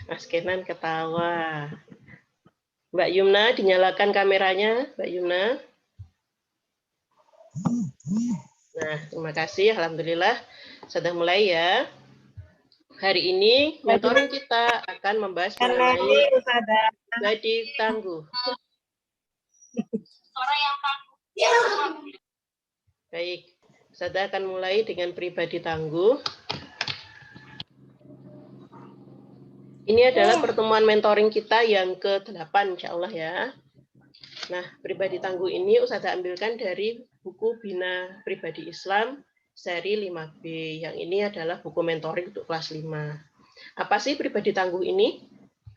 Mas Kenan ketawa. Mbak Yumna, dinyalakan kameranya, Mbak Yumna. Nah, terima kasih. Alhamdulillah, sudah mulai ya. Hari ini mentoring kita akan membahas mengenai pribadi tangguh. Baik, saya akan mulai dengan pribadi tangguh. Ini adalah pertemuan mentoring kita yang ke-8, insya Allah ya. Nah, pribadi tangguh ini Ustazah ambilkan dari buku Bina Pribadi Islam seri 5B. Yang ini adalah buku mentoring untuk kelas 5. Apa sih pribadi tangguh ini?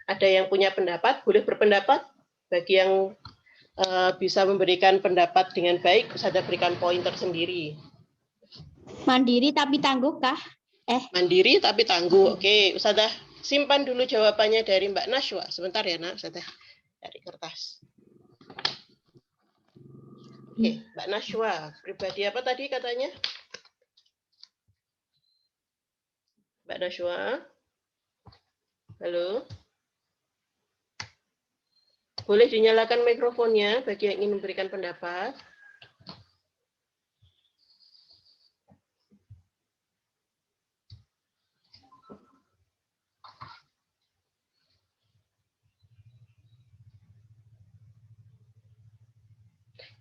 Ada yang punya pendapat, boleh berpendapat. Bagi yang bisa memberikan pendapat dengan baik, Ustazah berikan poin tersendiri. Mandiri tapi tangguh kah? Mandiri tapi tangguh. Oke, Ustazah simpan dulu jawabannya dari Mbak Nashwa. Sebentar ya, Nak. Ustazah dari kertas. Oke, Mbak Nashwa, pribadi apa tadi katanya? Mbak Nashwa? Halo? Boleh dinyalakan mikrofonnya bagi yang ingin memberikan pendapat.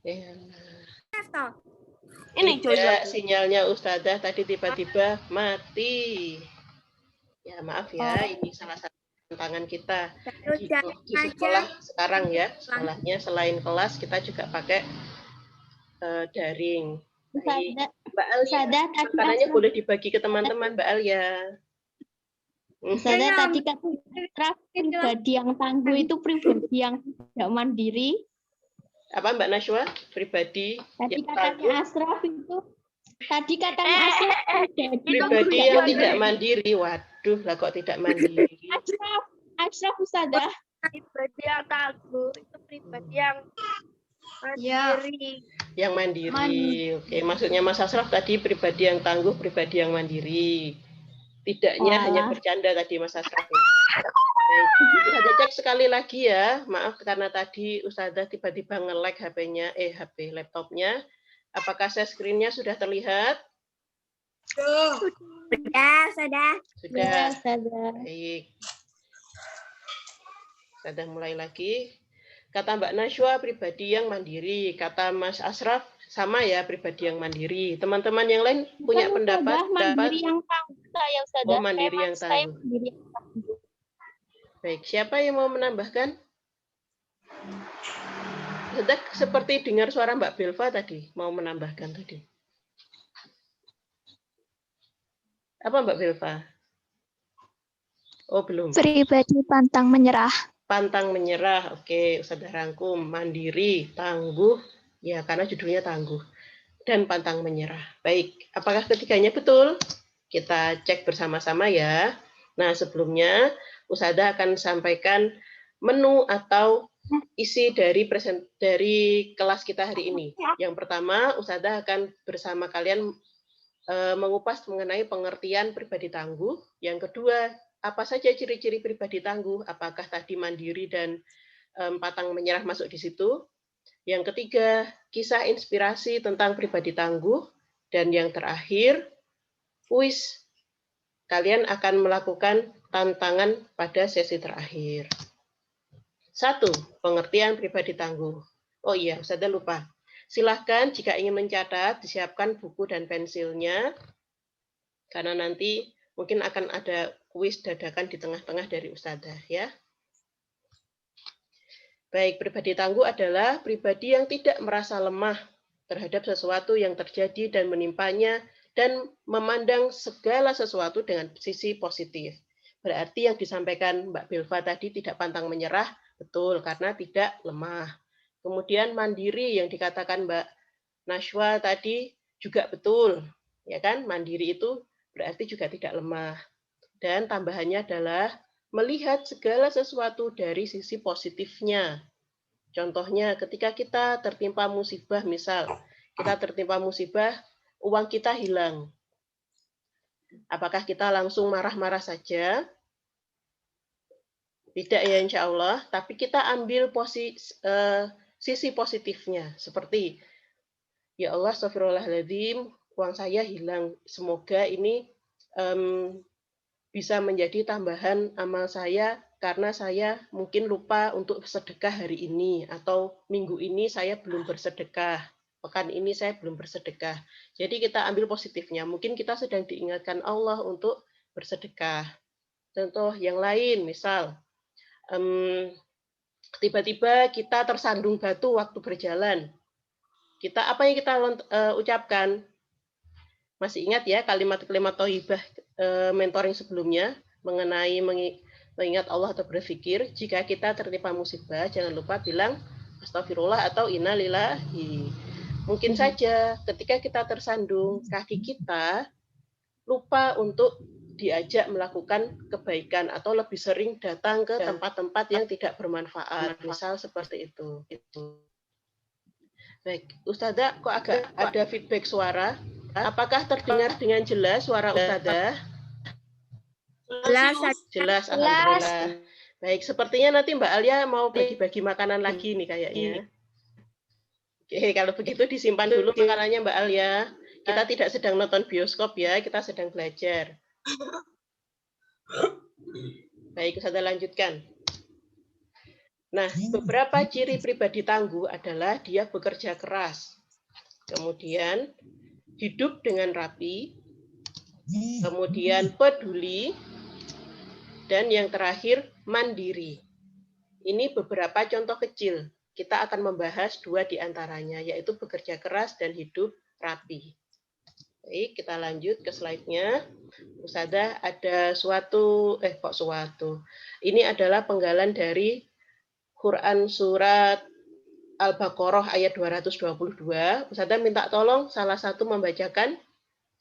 Ya. Ini sinyalnya Ustazah tadi tiba-tiba mati. Ya maaf ya, ini salah satu tantangan kita di sekolah sekarang ya. Sekolahnya selain kelas kita juga pakai daring. Baik. Mbak Alia, makanannya boleh dibagi ke teman-teman Mbak Alia. Ustazah tadi kata pribadi yang tangguh itu pribadi yang tidak mandiri. Apa Mbak Nashwa? Pribadi tadi katanya Asraf itu pribadi yang tidak mandiri. Waduh, lah kok tidak mandiri? Asraf Ustazah. Pribadi yang tangguh itu pribadi yang mandiri. Yang mandiri. Oke, maksudnya Mas Asraf tadi pribadi yang tangguh, pribadi yang mandiri. Tidaknya hanya bercanda tadi Mas Asraf. Baik, Ustazah cek sekali lagi ya. Maaf karena tadi Ustazah tiba-tiba nge-lag HP-nya, HP laptopnya. Apakah share screen-nya sudah terlihat? Sudah. Baik. Sudah mulai lagi. Kata Mbak Nashwa pribadi yang mandiri. Kata Mas Asraf sama ya, pribadi yang mandiri. Teman-teman yang lain punya pendapat? Mandiri yang tangguh saya Ustazah. Oh, mandiri yang tangguh. Baik, siapa yang mau menambahkan? Sudah seperti dengar suara Mbak Belva tadi, mau menambahkan tadi. Apa Mbak Belva? Oh, belum. Pribadi pantang menyerah. Pantang menyerah, oke, sudah rangkum. Mandiri, tangguh, ya karena judulnya tangguh. Dan pantang menyerah. Baik, apakah ketiganya betul? Kita cek bersama-sama ya. Nah, sebelumnya Ustazah akan sampaikan menu atau isi dari kelas kita hari ini. Yang pertama, Ustazah akan bersama kalian mengupas mengenai pengertian pribadi tangguh. Yang kedua, apa saja ciri-ciri pribadi tangguh? Apakah tadi mandiri dan pantang menyerah masuk di situ? Yang ketiga, kisah inspirasi tentang pribadi tangguh. Dan yang terakhir, kuis. Kalian akan melakukan tantangan pada sesi terakhir. 1. Pengertian pribadi tangguh. Oh iya, Ustazah lupa. Silahkan jika ingin mencatat, disiapkan buku dan pensilnya. Karena nanti mungkin akan ada kuis dadakan di tengah-tengah dari Ustazah ya. Baik, pribadi tangguh adalah pribadi yang tidak merasa lemah terhadap sesuatu yang terjadi dan menimpanya dan memandang segala sesuatu dengan sisi positif. Berarti yang disampaikan Mbak Belva tadi tidak pantang menyerah, betul, karena tidak lemah. Kemudian mandiri yang dikatakan Mbak Nashwa tadi juga betul, ya kan? Mandiri itu berarti juga tidak lemah. Dan tambahannya adalah melihat segala sesuatu dari sisi positifnya. Contohnya ketika kita tertimpa musibah, misal kita tertimpa musibah, uang kita hilang. Apakah kita langsung marah-marah saja? Tidak ya insya Allah, tapi kita ambil sisi positifnya. Seperti, ya Allah, astagfirullahaladzim, uang saya hilang. Semoga ini bisa menjadi tambahan amal saya karena saya mungkin lupa untuk sedekah hari ini, atau minggu ini saya belum bersedekah, pekan ini saya belum bersedekah. Jadi kita ambil positifnya. Mungkin kita sedang diingatkan Allah untuk bersedekah. Contoh yang lain, misal tiba-tiba kita tersandung batu waktu berjalan. Apa yang kita ucapkan? Masih ingat ya kalimat-kalimat thayyibah mentoring sebelumnya mengenai mengingat Allah atau berpikir, jika kita tertimpa musibah, jangan lupa bilang astagfirullah atau innalillahi. Mungkin saja ketika kita tersandung, kaki kita lupa untuk diajak melakukan kebaikan atau lebih sering datang ke tempat-tempat yang tidak bermanfaat, misal seperti itu. Baik, Ustazah, kok agak ada feedback suara? Apakah terdengar dengan jelas suara Ustazah? Jelas, alhamdulillah. Baik, sepertinya nanti Mbak Alia mau bagi-bagi makanan lagi nih kayaknya. Oke, kalau begitu disimpan dulu makanannya Mbak Alia. Kita tidak sedang nonton bioskop ya, kita sedang belajar. Baik, Ustazah lanjutkan. Nah, beberapa ciri pribadi tangguh adalah dia bekerja keras, kemudian hidup dengan rapi, kemudian peduli, dan yang terakhir mandiri. Ini beberapa contoh kecil. Kita akan membahas 2 di antaranya, yaitu bekerja keras dan hidup rapi. Baik, kita lanjut ke slide-nya. Ustazah, ada ini adalah penggalan dari Quran surat Al-Baqarah ayat 222. Ustazah minta tolong salah satu membacakan.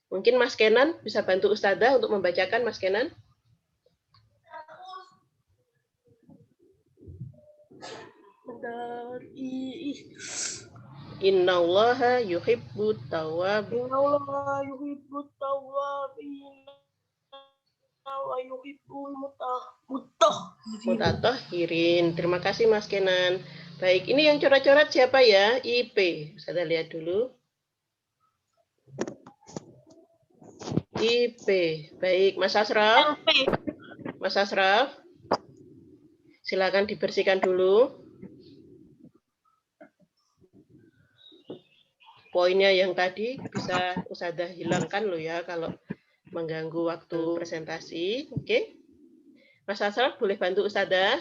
Mungkin Mas Kenan bisa bantu Ustazah untuk membacakan, Mas Kenan. Innallaha yuhibbut tawwabin wa yuhibbul mutatahhirin. Terima kasih Mas Kenan. Baik, ini yang coret-coret siapa ya? IP. Saya lihat dulu. IP. Baik, Mas Asraf. Mas Asraf. Silakan dibersihkan dulu. Poinnya yang tadi bisa Ustazah hilangkan loh ya kalau mengganggu waktu presentasi. Oke. Mas Asraf boleh bantu Ustazah?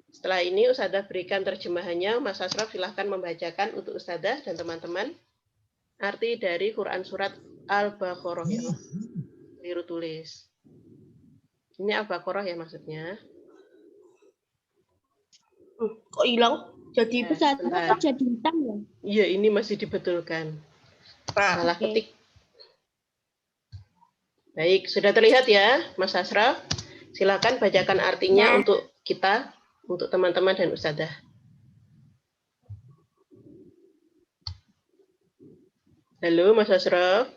Setelah ini Ustazah berikan terjemahannya. Mas Asraf silahkan membacakan untuk Ustazah dan teman-teman arti dari Quran surat Al-Baqarah ya. Keliru tulis. Ini Al-Baqarah ya maksudnya. Kok hilang? Jadi jadi hitam ya? Iya, ini masih dibetulkan. Salah ketik. Baik, sudah terlihat ya, Mas Asraf? Silakan bacakan artinya untuk kita, untuk teman-teman dan Ustazah. Halo, Mas Asraf?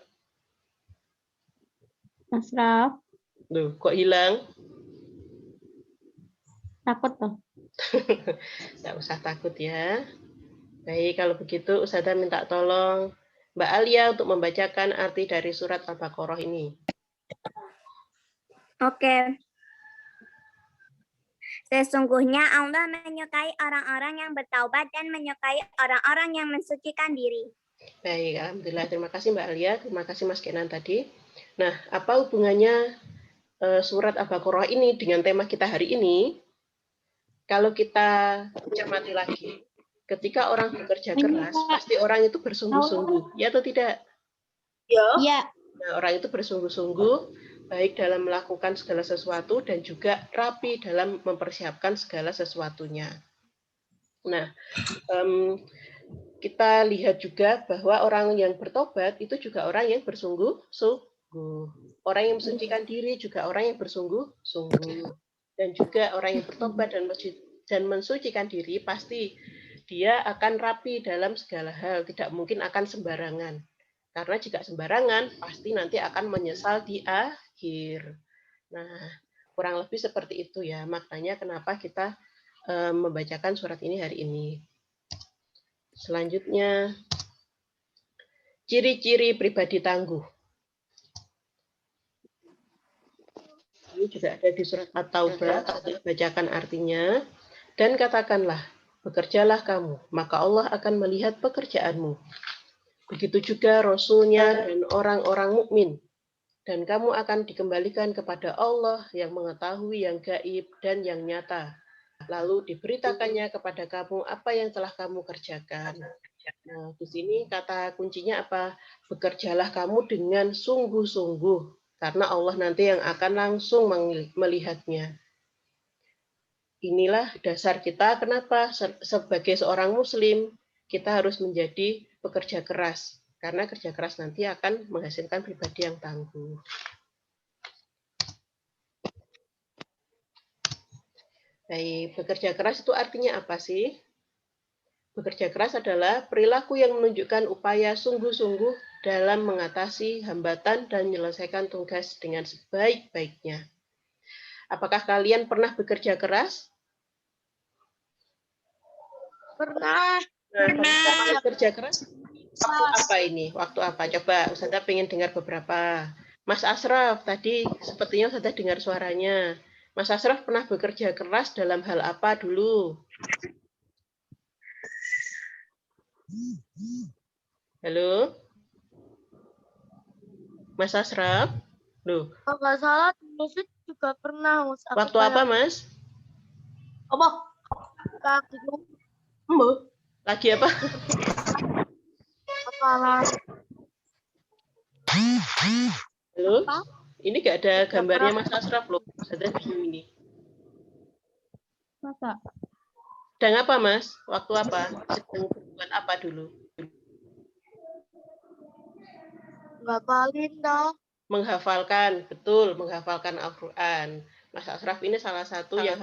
Asraf, Loh, kok hilang? takut toh? Tidak usah takut ya. Baik, kalau begitu Ustazah minta tolong Mbak Alia untuk membacakan arti dari surat Al-Baqarah ini. Oke. Sesungguhnya Allah menyukai orang-orang yang bertaubat dan menyukai orang-orang yang mensucikan diri. Baik, alhamdulillah. Terima kasih Mbak Alia, terima kasih Mas Kenan tadi. Nah, apa hubungannya surat Al-Baqarah ini dengan tema kita hari ini? Kalau kita cermati lagi, ketika orang bekerja keras, pasti orang itu bersungguh-sungguh, ya atau tidak? Ya. Nah, orang itu bersungguh-sungguh, baik dalam melakukan segala sesuatu dan juga rapi dalam mempersiapkan segala sesuatunya. Nah, kita lihat juga bahwa orang yang bertobat itu juga orang yang bersungguh-sungguh. Orang yang mensucikan diri juga orang yang bersungguh-sungguh. Dan juga orang yang bertobat dan mensucikan diri pasti dia akan rapi dalam segala hal, tidak mungkin akan sembarangan. Karena jika sembarangan pasti nanti akan menyesal di akhir. Nah, kurang lebih seperti itu ya maknanya kenapa kita membacakan surat ini hari ini. Selanjutnya, ciri-ciri pribadi tangguh. Ini juga ada di surat At-Taubah, kita bacakan artinya. Dan katakanlah, bekerjalah kamu, maka Allah akan melihat pekerjaanmu. Begitu juga Rasulnya dan orang-orang mukmin. Dan kamu akan dikembalikan kepada Allah yang mengetahui yang gaib dan yang nyata. Lalu diberitakannya kepada kamu apa yang telah kamu kerjakan. Nah, di sini kata kuncinya apa? Bekerjalah kamu dengan sungguh-sungguh, karena Allah nanti yang akan langsung melihatnya. Inilah dasar kita kenapa sebagai seorang muslim, kita harus menjadi pekerja keras. Karena kerja keras nanti akan menghasilkan pribadi yang tangguh. Baik, bekerja keras itu artinya apa sih? Bekerja keras adalah perilaku yang menunjukkan upaya sungguh-sungguh dalam mengatasi hambatan dan menyelesaikan tugas dengan sebaik-baiknya. Apakah kalian pernah bekerja keras? Pernah. Pernah bekerja keras? Waktu apa ini? Waktu apa? Coba Ustazah pengen dengar beberapa. Mas Asraf, tadi sepertinya Ustazah dengar suaranya. Mas Asraf pernah bekerja keras dalam hal apa dulu? Halo? Mas Asraf? Loh. Kalau nggak salah, musik juga pernah. Waktu apa, Mas? Lagi apa? Halo? Ini nggak ada gambarnya Mas Asraf loh. Saya bingung ini. Masa? Sedang apa, Mas? Waktu apa? Sedang berbuat apa dulu? Ngapalin dah. Menghafalkan, betul, menghafalkan Al-Quran. Mas Asraf ini salah satu yang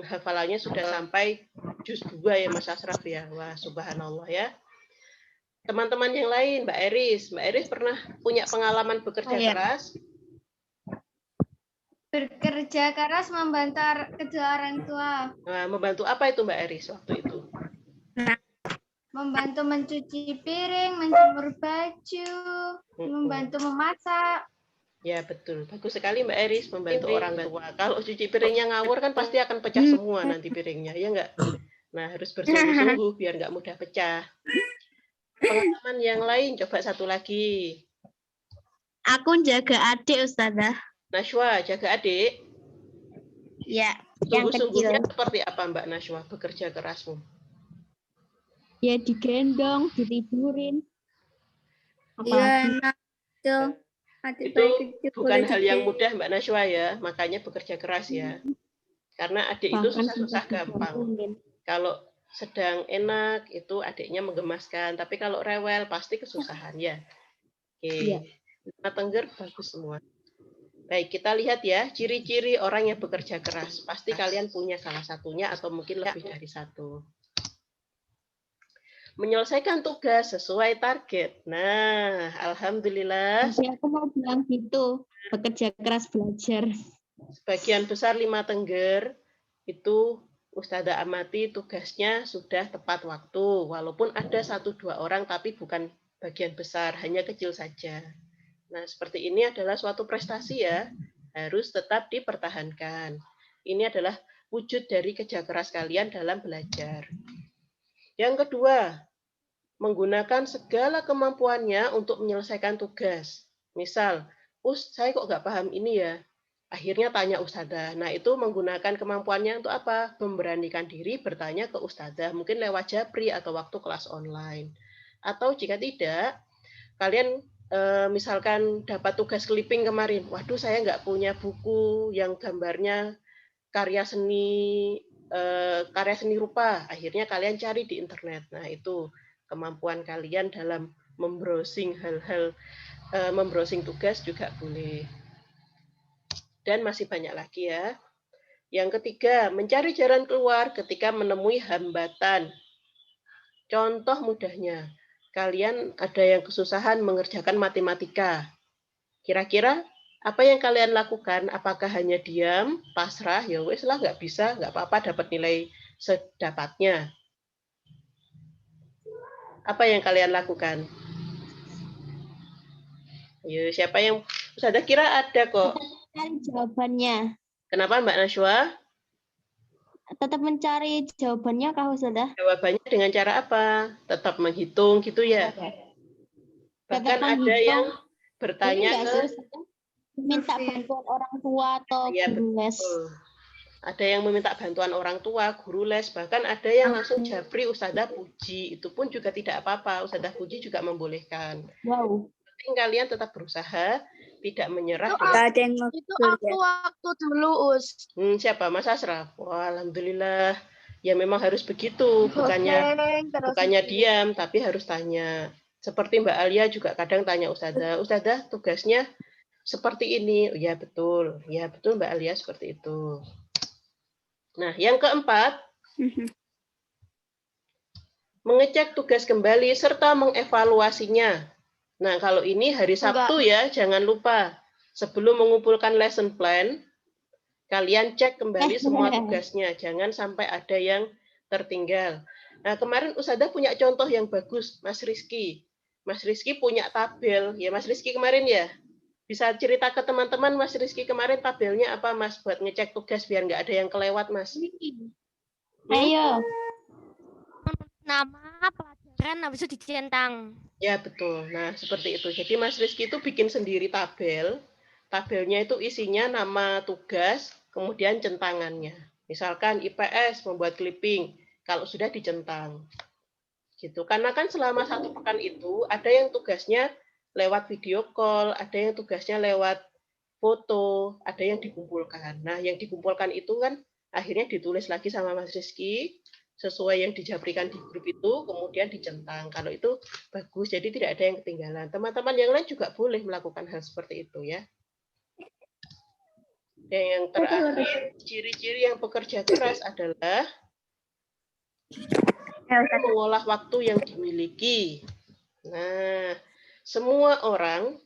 hafalannya sudah sampai juz 2 ya Mas Asraf ya. Wah, subhanallah ya. Teman-teman yang lain, Mbak Eris pernah punya pengalaman bekerja keras? Bekerja keras membantu kedua orang tua. Nah, membantu apa itu Mbak Eris waktu itu? Membantu mencuci piring, menjemur baju, membantu memasak. Ya betul, bagus sekali Mbak Eris membantu orang tua. Kalau cuci piringnya ngawur kan pasti akan pecah semua nanti piringnya, ya enggak? Nah harus bersungguh-sungguh biar nggak mudah pecah. Pengalaman yang lain, coba satu lagi. Aku jaga adik, Ustazah. Nashwa, jaga adik? Ya, yang Sungguh-sungguhnya kecil. seperti apa Mbak Nashwa bekerja kerasmu? Ya digendong, ditidurin. Iya, nah, itu bukan hal yang mudah Mbak Nashwa ya, makanya bekerja keras ya. Karena adik itu susah-susah gampang. Kalau sedang enak itu adiknya menggemaskan, tapi kalau rewel pasti kesusahan ya. Oke, Lima Tengger bagus semua. Baik, kita lihat ya ciri-ciri orang yang bekerja keras. Pasti kalian punya salah satunya atau mungkin lebih dari satu. Menyelesaikan tugas sesuai target. Nah, alhamdulillah. Jadi aku mau bilang gitu, bekerja keras belajar. Sebagian besar Lima Tengger itu Ustazah amati tugasnya sudah tepat waktu. Walaupun ada 1-2 orang tapi bukan bagian besar, hanya kecil saja. Nah, seperti ini adalah suatu prestasi ya. Harus tetap dipertahankan. Ini adalah wujud dari kerja keras kalian dalam belajar. Yang kedua, menggunakan segala kemampuannya untuk menyelesaikan tugas. Misal, saya kok nggak paham ini ya. Akhirnya tanya Ustazah. Nah, itu menggunakan kemampuannya untuk apa? Memberanikan diri bertanya ke Ustazah. Mungkin lewat Japri atau waktu kelas online. Atau jika tidak, kalian misalkan dapat tugas clipping kemarin. Waduh, saya nggak punya buku yang gambarnya karya seni rupa. Akhirnya kalian cari di internet. Nah, itu kemampuan kalian dalam membrowsing hal-hal, membrowsing tugas juga boleh. Dan masih banyak lagi ya. Yang ketiga, mencari jalan keluar ketika menemui hambatan. Contoh mudahnya, kalian ada yang kesusahan mengerjakan matematika. Kira-kira Apa yang kalian lakukan? Apakah hanya diam, pasrah, ya wes lah nggak bisa, nggak apa-apa dapat nilai sedapatnya. Apa yang kalian lakukan? Ya, siapa yang Ustazah kira ada kok. Cari jawabannya. Kenapa Mbak Najwa? Tetap mencari jawabannya kah Ustazah? Jawabannya dengan cara apa? Tetap menghitung gitu ya. Bahkan Tetap ada yang menghitung. bertanya Ini nggak ke sih, Ustazah? Minta bantuan orang tua atau ya, guru les. betul. Ada yang meminta bantuan orang tua, guru les, bahkan ada yang langsung japri Ustazah puji. Itu pun juga tidak apa-apa. Ustazah puji juga membolehkan. Wow. Penting kalian tetap berusaha, tidak menyerah. Itu aku waktu dulu, Us. Siapa? Mas Asraf? Wah, alhamdulillah. Ya memang harus begitu, bukannya diam, tapi harus tanya. Seperti Mbak Alia juga kadang tanya Ustazah, Ustazah tugasnya seperti ini. Oh, ya betul Mbak Alia seperti itu. Nah, yang keempat, mengecek tugas kembali serta mengevaluasinya. Nah, kalau ini hari Sabtu ya, jangan lupa. Sebelum mengumpulkan lesson plan, kalian cek kembali semua tugasnya. Jangan sampai ada yang tertinggal. Nah, kemarin Ustazah punya contoh yang bagus, Mas Rizky. Mas Rizky punya tabel. Ya, Mas Rizky kemarin ya. Bisa cerita ke teman-teman, Mas Rizky kemarin tabelnya apa, Mas? Buat ngecek tugas biar nggak ada yang kelewat, Mas. Ayo. Nama pelajaran habis itu dicentang. Ya, betul. Nah, seperti itu. Jadi Mas Rizky itu bikin sendiri tabel. Tabelnya itu isinya nama tugas, kemudian centangannya. Misalkan IPS membuat clipping, kalau sudah dicentang. Gitu. Karena kan selama 1 pekan itu ada yang tugasnya lewat video call, ada yang tugasnya lewat foto, ada yang dikumpulkan. Nah, yang dikumpulkan itu kan akhirnya ditulis lagi sama Mas Rizky, sesuai yang dijabrikan di grup itu, kemudian dicentang. Kalau itu bagus, jadi tidak ada yang ketinggalan. Teman-teman yang lain juga boleh melakukan hal seperti itu ya. Dan yang terakhir, ciri-ciri yang bekerja keras adalah mengolah waktu yang dimiliki. Nah, semua orang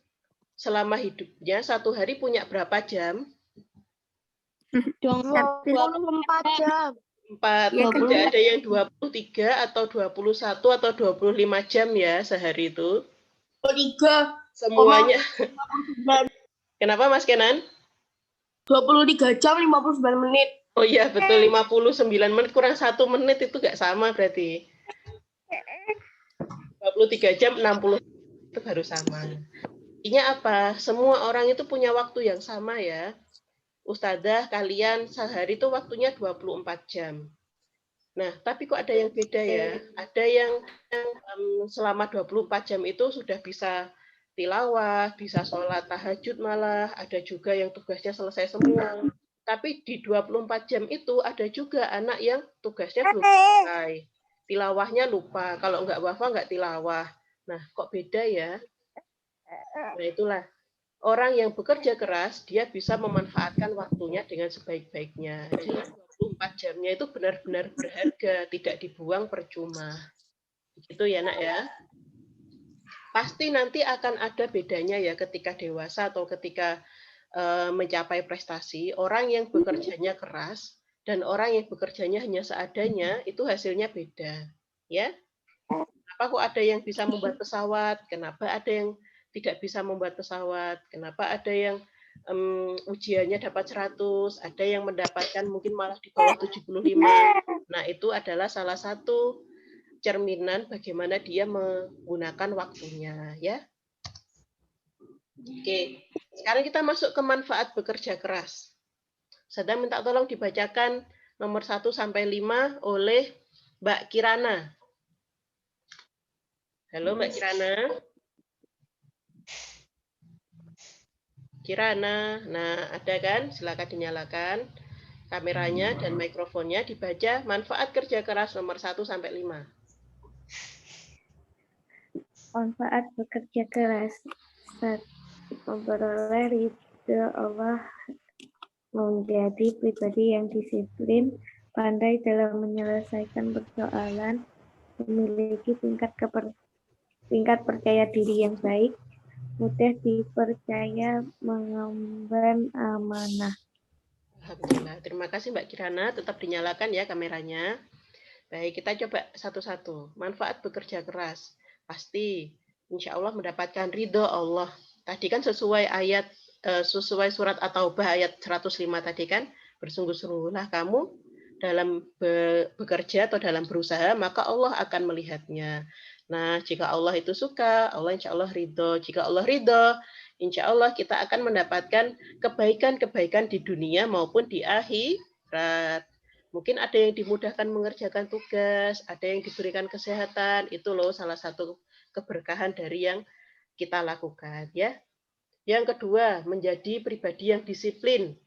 selama hidupnya 1 hari punya berapa jam? 24 jam. 4. Tidak ada yang 23 atau 21 atau 25 jam ya sehari itu. 23. Semuanya. Kenapa Mas Kenan? 23 jam 59 menit. Oh iya betul, 59 menit kurang 1 menit itu nggak sama berarti. 23 jam 60 itu baru sama. Artinya apa? Semua orang itu punya waktu yang sama ya. Ustazah kalian sehari itu waktunya 24 jam. Nah, tapi kok ada yang beda ya? Ada yang selama 24 jam itu sudah bisa tilawah, bisa sholat tahajud malah, ada juga yang tugasnya selesai semua. Tapi di 24 jam itu ada juga anak yang tugasnya belum selesai. Tilawahnya lupa, kalau nggak wafah nggak tilawah. Nah, kok beda ya? Nah, itulah. Orang yang bekerja keras, dia bisa memanfaatkan waktunya dengan sebaik-baiknya. Jadi 24 jamnya itu benar-benar berharga, tidak dibuang percuma. Begitu ya, Nak ya. Pasti nanti akan ada bedanya ya ketika dewasa atau ketika mencapai prestasi. Orang yang bekerjanya keras dan orang yang bekerjanya hanya seadanya, itu hasilnya beda. Ya. Kenapa kok ada yang bisa membuat pesawat? Kenapa ada yang tidak bisa membuat pesawat? Kenapa ada yang ujiannya dapat 100, ada yang mendapatkan mungkin malah di bawah 75. Nah, itu adalah salah satu cerminan bagaimana dia menggunakan waktunya, ya. Oke, sekarang kita masuk ke manfaat bekerja keras. Saya minta tolong dibacakan nomor 1 sampai 5 oleh Mbak Kirana. Halo Mbak Kirana. Kirana, nah ada kan? Silakan dinyalakan kameranya dan mikrofonnya, dibaca manfaat kerja keras nomor 1 sampai 5. Manfaat bekerja keras. 1. Memperoleh ridho Allah, menjadi pribadi yang disiplin, pandai dalam menyelesaikan persoalan, memiliki tingkat percaya diri yang baik, mudah dipercaya, mengemban amanah. Alhamdulillah. Terima kasih Mbak Kirana. Tetap dinyalakan ya kameranya. Baik, kita coba satu-satu. Manfaat bekerja keras. Pasti, insya Allah mendapatkan ridho Allah. Tadi kan sesuai ayat, sesuai surat At-Taubah ayat 105 tadi kan, bersungguh-sungguhlah kamu dalam bekerja atau dalam berusaha, maka Allah akan melihatnya. Nah, jika Allah itu suka, Allah insya Allah ridho. Jika Allah ridho, insya Allah kita akan mendapatkan kebaikan-kebaikan di dunia maupun di akhirat. Mungkin ada yang dimudahkan mengerjakan tugas, ada yang diberikan kesehatan, itu loh salah satu keberkahan dari yang kita lakukan ya. Yang kedua, menjadi pribadi yang disiplin.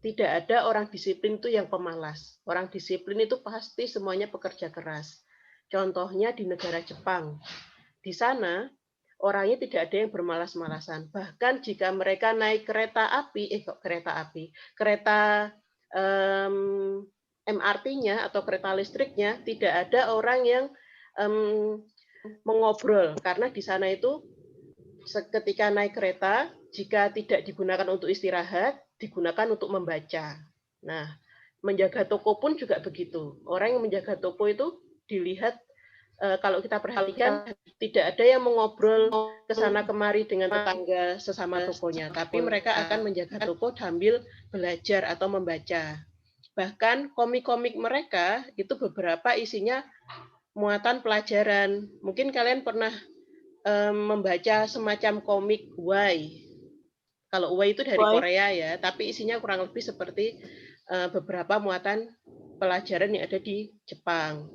Tidak ada orang disiplin itu yang pemalas. Orang disiplin itu pasti semuanya pekerja keras. Contohnya di negara Jepang. Di sana orangnya tidak ada yang bermalas-malasan. Bahkan jika mereka naik kereta MRT-nya atau kereta listriknya, tidak ada orang yang mengobrol, karena di sana itu ketika naik kereta, jika tidak digunakan untuk istirahat, digunakan untuk membaca. Nah, menjaga toko pun juga begitu. Orang yang menjaga toko itu dilihat, kalau kita perhatikan, tidak ada yang mengobrol ke sana kemari dengan tetangga sesama tokonya, tapi mereka akan menjaga toko sambil belajar atau membaca. Bahkan komik-komik mereka itu beberapa isinya muatan pelajaran. Mungkin kalian pernah membaca semacam komik Why. Kalau Why itu dari Korea ya, tapi isinya kurang lebih seperti beberapa muatan pelajaran yang ada di Jepang.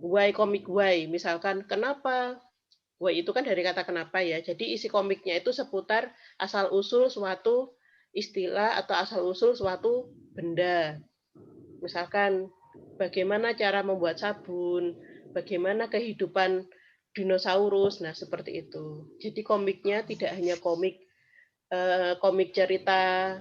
Why, komik Why, misalkan kenapa. Why itu kan dari kata kenapa ya. Jadi isi komiknya itu seputar asal-usul suatu istilah atau asal-usul suatu benda. Misalkan bagaimana cara membuat sabun, bagaimana kehidupan dinosaurus, nah seperti itu. Jadi komiknya tidak hanya komik cerita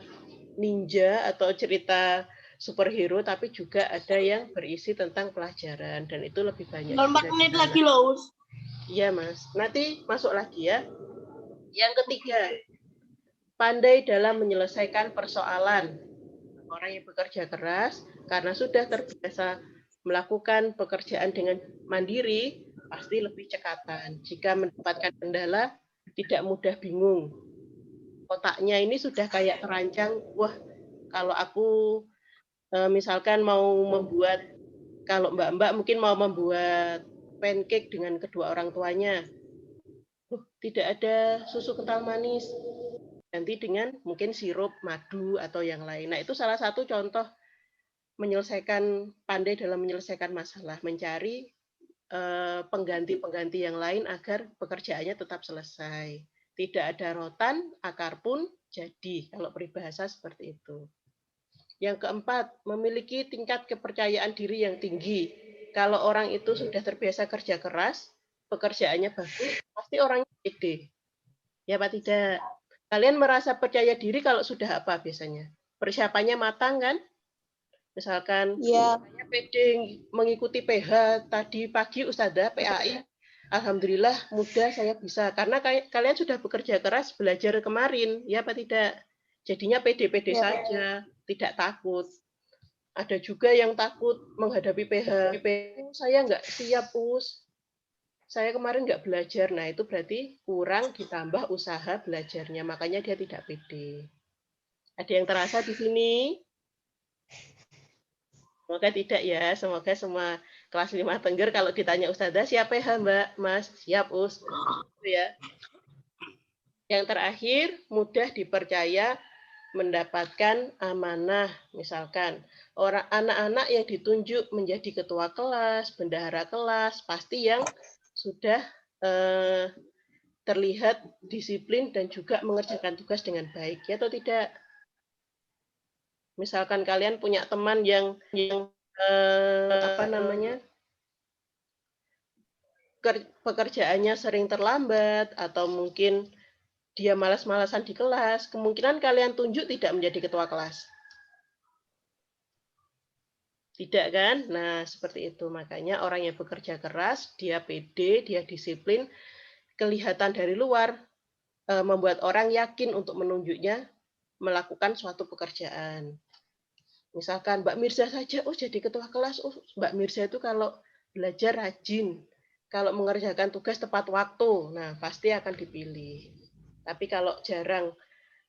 ninja atau cerita superhero, tapi juga ada yang berisi tentang pelajaran, dan itu lebih banyak. 4 menit lagi loh, Us. Iya Mas, nanti masuk lagi ya. Yang ketiga, pandai dalam menyelesaikan persoalan. Orang yang bekerja keras karena sudah terbiasa melakukan pekerjaan dengan mandiri, pasti lebih cekatan. Jika mendapatkan kendala, tidak mudah bingung. Otaknya ini sudah kayak terancang, wah kalau aku misalkan mau membuat, kalau mbak-mbak mungkin mau membuat pancake dengan kedua orang tuanya, tidak ada susu kental manis, ganti dengan mungkin sirup, madu, atau yang lain. Nah, itu salah satu contoh pandai dalam menyelesaikan masalah, mencari pengganti-pengganti yang lain agar pekerjaannya tetap selesai. Tidak ada rotan, akar pun jadi, kalau peribahasa seperti itu. Yang keempat, memiliki tingkat kepercayaan diri yang tinggi. Kalau orang itu sudah terbiasa kerja keras, pekerjaannya bagus, pasti orangnya pede. Ya Pak tidak? Kalian merasa percaya diri kalau sudah apa biasanya? Persiapannya matang kan? Misalkan saya pede mengikuti PH tadi pagi Ustazah PAI. Alhamdulillah mudah saya bisa. Karena kalian sudah bekerja keras belajar kemarin, ya Pak tidak? Jadinya pede-pede saja, tidak takut. Ada juga yang takut menghadapi PH. Saya nggak siap, Us. Saya kemarin nggak belajar. Nah, itu berarti kurang ditambah usaha belajarnya. Makanya dia tidak pede. Ada yang terasa di sini? Semoga tidak ya. Semoga semua kelas 5 Tengger kalau ditanya Ustazah, siap PH, Mbak? Mas, siap, Us. Ya. Yang terakhir, mudah dipercaya, mendapatkan amanah. Misalkan orang anak-anak yang ditunjuk menjadi ketua kelas, bendahara kelas, pasti yang sudah terlihat disiplin dan juga mengerjakan tugas dengan baik, ya atau tidak? Misalkan kalian punya teman yang pekerjaannya sering terlambat, atau mungkin dia malas-malasan di kelas, kemungkinan kalian tunjuk tidak menjadi ketua kelas. Tidak kan? Nah, seperti itu. Makanya orang yang bekerja keras, dia pede, dia disiplin, kelihatan dari luar membuat orang yakin untuk menunjuknya melakukan suatu pekerjaan. Misalkan Mbak Mirza saja, oh jadi ketua kelas, oh Mbak Mirza itu kalau belajar rajin, kalau mengerjakan tugas tepat waktu, nah pasti akan dipilih. Tapi kalau jarang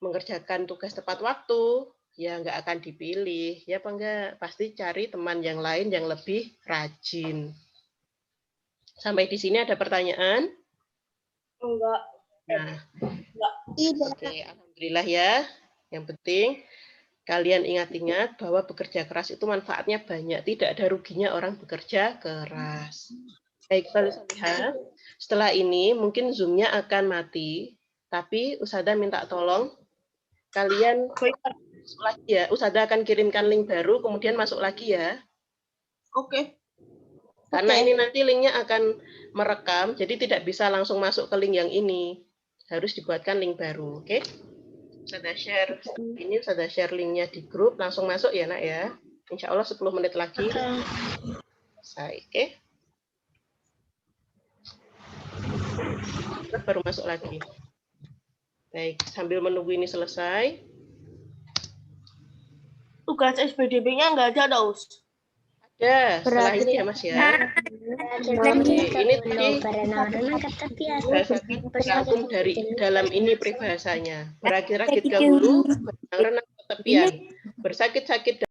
mengerjakan tugas tepat waktu, ya nggak akan dipilih. Ya apa enggak? Pasti cari teman yang lain yang lebih rajin. Sampai di sini ada pertanyaan? Enggak. Nah, oke, alhamdulillah ya. Yang penting kalian ingat-ingat bahwa bekerja keras itu manfaatnya banyak. Tidak ada ruginya orang bekerja keras. Baik, Salihah. Setelah ini mungkin Zoom-nya akan mati, tapi Ustazah minta tolong kalian masuk lagi ya. Ustazah akan kirimkan link baru, kemudian masuk lagi ya. Oke. Karena ini nanti linknya akan merekam, jadi tidak bisa langsung masuk ke link yang ini. Harus dibuatkan link baru, oke? Ustazah share ini, Ustazah share linknya di grup, langsung masuk ya nak ya. Insya Allah 10 menit lagi selesai, oke? Terus baru masuk lagi. Baik, sambil menunggu ini selesai. Tugas SPDB-nya nggak ada, Daus. Ya, setelah ini ya Mas ya. Ini tadi bahasa rangkum dari dalam ini peribahasanya. Berakit-rakit dahulu, berenang-renang ke tepian. Bersakit-sakit